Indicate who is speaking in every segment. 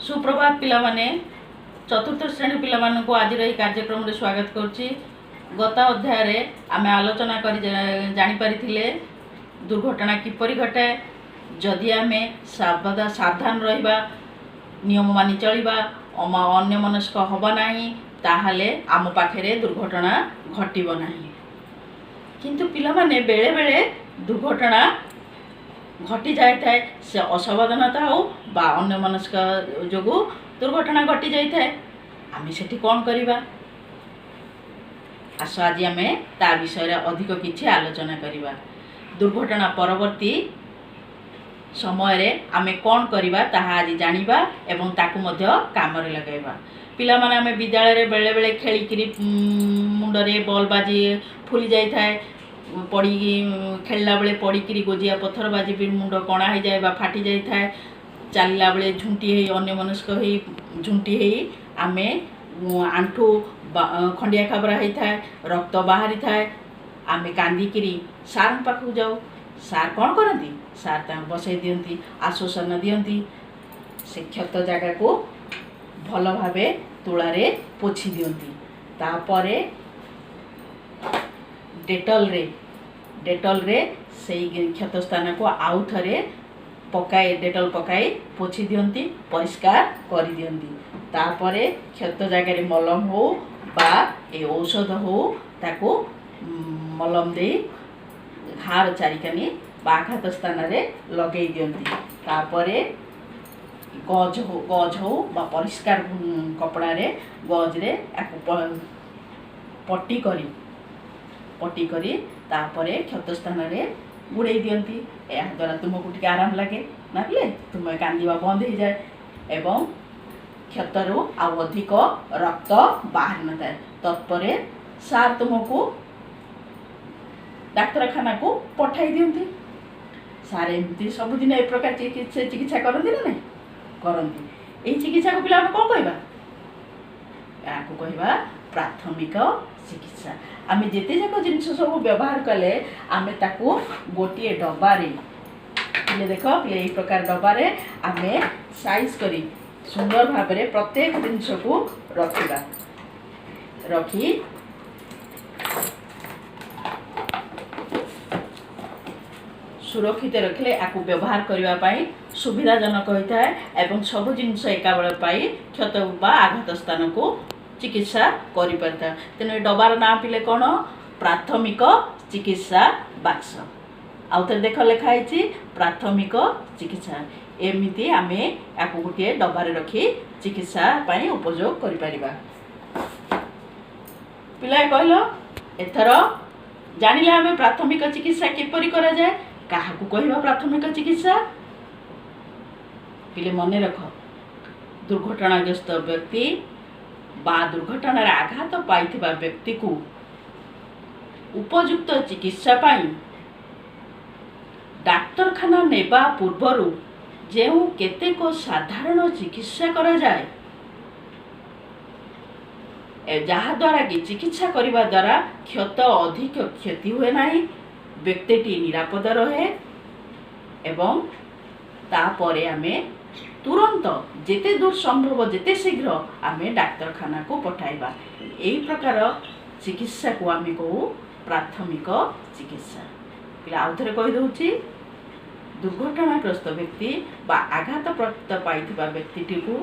Speaker 1: सुप्रभात पिला माने चतुर्थ श्रेणी पिला मानकु आज रही कार्यक्रम रे स्वागत करछि। गत अध्याय रे आमे आलोचना करी जानि परिथिले दुर्घटना किपरि घटे, जदि आमे सर्वदा सावधान रहिबा, नियम मानि चलिबा, अन्य मनस्क हबा नाही, ताहाले आम पाखरे दुर्घटना घटिबो नाही। किंतु पिला माने बेले बेले दुर्घटना घटी जाए थाए, से असावधानता हो बा अन्य मनस्क जोगु दुर्घटना घटी जाए थाए। आमे सेठी कोन करिबा, आस आज आमे ता विषय रे अधिक किछि आलोचना करिबा। दुर्घटना परवर्ती समय रे आमे कोन करिबा ताहा आज जानिबा एवं ताकु मध्य काम रे लगाइबा। पिला माने आमे विद्यालय रे बेले बेले खेली किरि मुंडरे बॉल बाजी फुली जाए थाए, पड़ी खेलला बेले पड़ी गोजिया पत्थर बाजी भी मुंड कणा हो जाए बा फाटी जाए थाए। चलला बेले झुंटी है अन्य मनस्क हो झुंटी है आमे आंठू खंडिया खाबरा होई थाए, रक्त बाहरी थाए। आमे कांदिकिरी सार पाखु जाऊ, सार कौन करती, सार ता बसई दियंती, आश्वासन दियंती, से क्षत जगह को भल भावे तुलारे पोछि दियंती। तापरे डेटल रे से क्षत स्थान को आउ थरे पकाए डेटल पकाई पोछि दियंती, परिष्कार कर दियंती। तापरे क्षत जगह मलम हो बा ए औषध हो ताको मलम दे घार चारिकानी बा आघात स्थान रे लगे दियंती। तापरे गज हो बा परिष्कार कपड़ा रे गज रे पट्टी करी तापरे क्षत स्थान रे गुड़े दियंती। या द्वारा तुमको टिके आराम लगे, नाले तुम कांदिबा बंद हो जाए एवं क्षतरु आउ अधिक रक्त बाहर न जाए। तत्परे सार तुमको डाक्तरखाना को पठाई दियंती। सार एमती सबुदिन ए प्रकार चिकित्सा करती ना नहीं करती। ए चिकित्सा को पिला कौन कहबा, या कहबा प्राथमिक चिकित्सा। आमे जेते जाक जिनस सब व्यवहार कले आमे ताकू गोटे डब्बारे देख ए प्रकार डब्बारे आमे साइज करी सुंदर भाव में प्रत्येक जिनस को रखिबा। रखी सुरक्षित रखले आकु व्यवहार करबा पाई सुविधाजनक होता है एवं सब जिनस एका बेले पाई क्षत बा आघात स्थान को चिकित्सा करि परता। तेने डबार नाम पिले कोन, प्राथमिक चिकित्सा बाक्स। आउ थे देख लिखा है प्राथमिक चिकित्सा। एमिति आमे आकु गोटे डबारे रखी चिकित्सा पाई उपयोग करि परिबा। पिला कहलो एथर जानिले आमे प्राथमिक चिकित्सा किपरि करा जाए, काहाकु कहबा प्राथमिक चिकित्सा। पिले मने रख, दुर्घटनाग्रस्त व्यक्ति बा दुर्घटनार आघात पाइथिबा व्यक्ति को उपयुक्त चिकित्सा पाई डाक्तरखाना नेबा पूर्वरु जेउ केतेक साधारण चिकित्सा करा जाए, जहा द्वारा कि चिकित्सा करिबा द्वारा क्षत अधिक क्षति हुए नाही, व्यक्तिटी निरापद रहे एवं तापरे आमे तुरंत जेते दूर संभव जेते शीघ्र आमे डाक्तरखाना को पठाइबा। एई प्रकार चिकित्सा को आमे कहू प्राथमिक चिकित्सा। पिला आउ थरे कहि दउची, दुर्घटनाग्रस्त व्यक्ति बा आघात प्राप्त पाइथिबा व्यक्तिटी को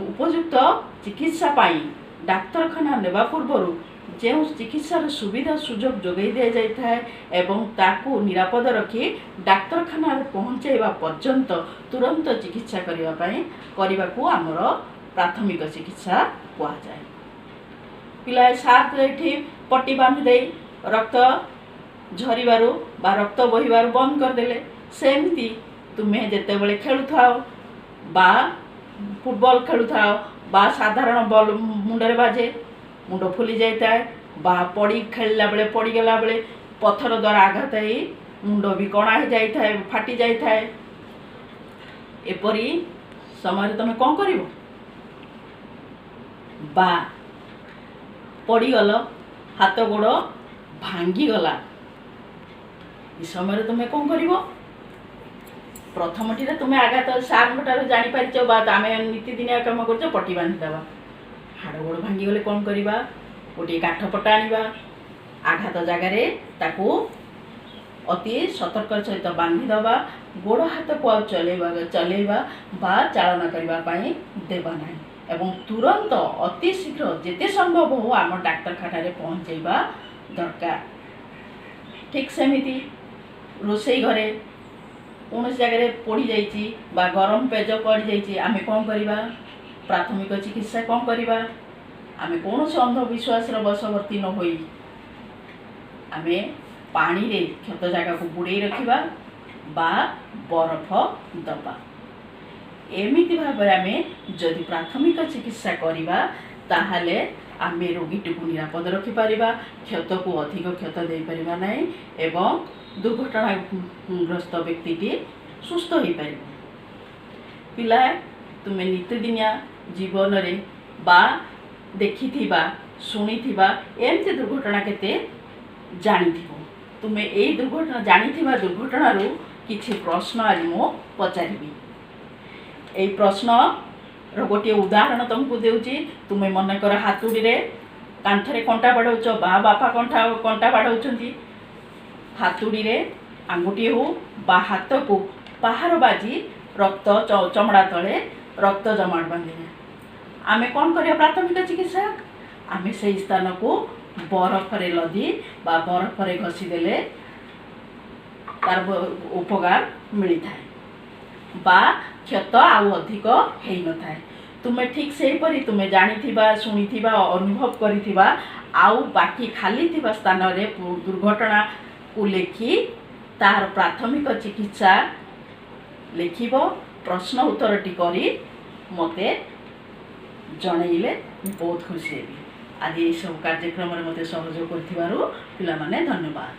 Speaker 1: उपयुक्त चिकित्सा पाई डाक्तरखाना नेबा पूर्वरु जो चिकित्सार सुविधा सुजोग जोगाई दि जाए एवं ताकू निरापद रखी डाक्तरखाना पहुँचाइबा पर्यंत तुरंत चिकित्सा करने को आमर प्राथमिक चिकित्सा कह जाए। पिला साथ ये पट्टी बांधी दे रक्त झरिबारु बा रक्त बहिबारु बंद करदेले, सेमती तुम्हें जिते बड़े खेलुथाओ बा फुटबॉल खेलुथाओ बा साधारण बॉल मुंडरे बाजे मुंड फुली जाता है बा पड़ी खेलला बेले पड़ी गला बेले पत्थर द्वारा आघात ही मुंड भी कणा हो जाता है, फाटी जाता है। एपरी समय तुम कौन कर बा पड़ीगल हाथ गोड़ भांगी गला, समय तुम कौन कर प्रथमटी तुम आघात सार जानी पारिच बा आम नीतिदिनिया कम कर पट्टी बांधिदेवा हाड़ गोड़ भांगी गले कौन करवा गोटे काठ पटा आनिबा आघात जगार ताकू अति सतर्क सहित बांधिदेवा गोड़ हाथ को आ चलेबा बा चालना करने देवा ना एवं तुरंत अति शीघ्र जिते संभव हो आम डाक्तरखाना पहुँचेबा दरकार। ठीक सेमिति रोसई घरे कौन जगह पड़ी जाइए बा गरम पेज पड़ जाइए आम कौन करवा प्राथमिक चिकित्सा कौन करवा आम कौन से अंधविश्वास बशवर्ती न होई आम पानी रे क्षत जगह को बुड़े रखा बा बरफ दबा एमिति भाव आम जदि प्राथमिक चिकित्सा करवा ताहले आम रोगीटी को निरापद रखिपर क्षत को अधिक क्षत दे पारिबा नहीं एवं दुर्घटनाग्रस्त व्यक्ति सुस्थ हो पार। पिला तुम्हें नीतिदिनिया जीवन रे बा देखि शुणी एमती दुर्घटना केते जानी तुम्हें यही दुर्घटना जानी दुर्घटना किछि प्रश्न आज मु पचारि यही प्रश्न गोटे उदाहरण तुमको देउची तुम्हें मन कर हाथुड़ी रे कांथरे कंटा बाड़ौच बा बापा कंटा बाड़ौचंती हाथुड़ी रे आंगुठी हो बा हाथ को बाहर बाजी रक्त चमड़ा तले रक्त जमाट बांधे आमे कौन करिया प्राथमिक चिकित्सा आमे से स्थान को बरफ रे लदी बा बरफ रे घसी देले तार उपकार मिली थाए बा क्षत आउ अधिक हेई न थाए। तुम्हें ठीक से परी तुम्हें जानिथिबा शुणिथिबा अनुभव करिथिबा आउ बाकी खाली थिबा स्थान रे दुर्घटना को लेखि तार प्राथमिक चिकित्सा लिखिब प्रश्न उत्तरटी करी मते जनइले बहुत खुशी हेबी। आज ये सब कार्यक्रम मते सहयोग करथिबारु पिला माने धन्यवाद।